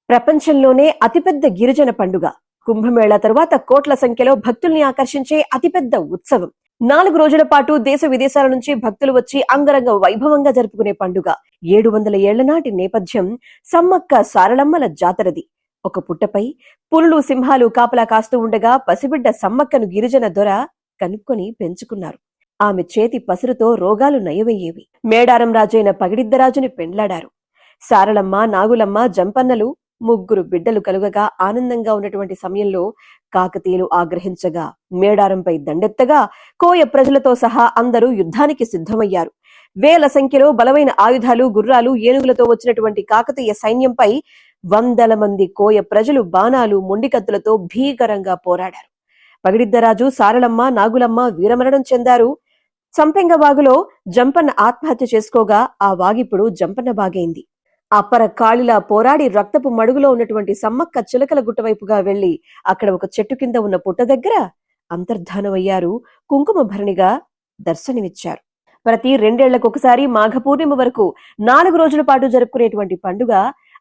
ప్రపంచంలోనే అతిపెద్ద గిరిజన పండుగ కుంభమేళా తరువాత కోట్ల సంఖ్యలో భక్తుల్ని ఆకర్షించే అతిపెద్ద ఉత్సవం. 4 రోజుల పాటు దేశ విదేశాల నుంచి భక్తులు వచ్చి అంగరంగ వైభవంగా జరుపుకునే పండుగ. 700 ఏళ్ల నాటి నేపథ్యం సమ్మక్క సారలమ్మల జాతరది. ఒక పుట్టపై పులులు సింహాలు కాపలా కాస్తూ ఉండగా పసిబిడ్డ సమ్మక్కను గిరిజన దొర కనుక్కొని పెంచుకున్నారు. ఆమె చేతి పసురుతో రోగాలు నయమయ్యేవి. మేడారం రాజైన పగిడిద్దరాజుని పెండ్లాడారు. సారలమ్మ, నాగులమ్మ, జంపన్నలు 3 బిడ్డలు కలుగగా ఆనందంగా ఉన్నటువంటి సమయంలో కాకతీయులు ఆగ్రహించగా మేడారంపై దండెత్తగా కోయ ప్రజలతో సహా అందరూ యుద్ధానికి సిద్ధమయ్యారు. వేల సంఖ్యలో బలమైన ఆయుధాలు, గుర్రాలు, ఏనుగులతో వచ్చినటువంటి కాకతీయ సైన్యంపై వందల మంది కోయ ప్రజలు బాణాలు, మొండికత్తులతో భీకరంగా పోరాడారు. పగిడిద్దరాజు, సారలమ్మ, నాగులమ్మ వీరమరణం చెందారు. సంపెంగ వాగులో జంపన్న ఆత్మహత్య చేసుకోగా ఆ వాగిప్పుడు జంపన్న బాగైంది. అప్పర కాళిలా పోరాడి రక్తపు మడుగులో ఉన్నటువంటి సమ్మక్క చిలకల గుట్టవైపుగా వెళ్లి అక్కడ ఒక చెట్టు కింద ఉన్న పుట్ట దగ్గర అంతర్ధానమయ్యారు. కుంకుమ భరణిగా దర్శనమిచ్చారు. ప్రతి 2 ఏళ్లకొకసారి మాఘ పూర్ణిమ వరకు 4 రోజుల పాటు జరుపుకునేటువంటి పండుగ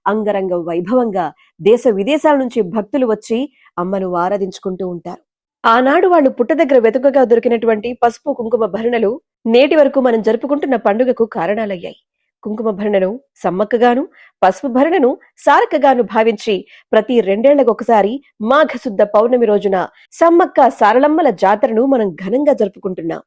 అంగరంగ వైభవంగా దేశ విదేశాల నుంచి భక్తులు వచ్చి అమ్మను ఆరాధించుకుంటూ ఉంటారు. ఆనాడు వాళ్ళు పుట్ట దగ్గర వెతుకగా దొరికినటువంటి పసుపు కుంకుమ భరణలు నేటి వరకు మనం జరుపుకుంటున్న పండుగకు కారణాలయ్యాయి. కుంకుమ భరణను సమ్మక్కగాను, పసుపు భరణను సారక్కగాను భావించి ప్రతి 2 ఏళ్లకొకసారి మాఘశుద్ధ పౌర్ణమి రోజున సమ్మక్క సారలమ్మల జాతరను మనం ఘనంగా జరుపుకుంటున్నాం.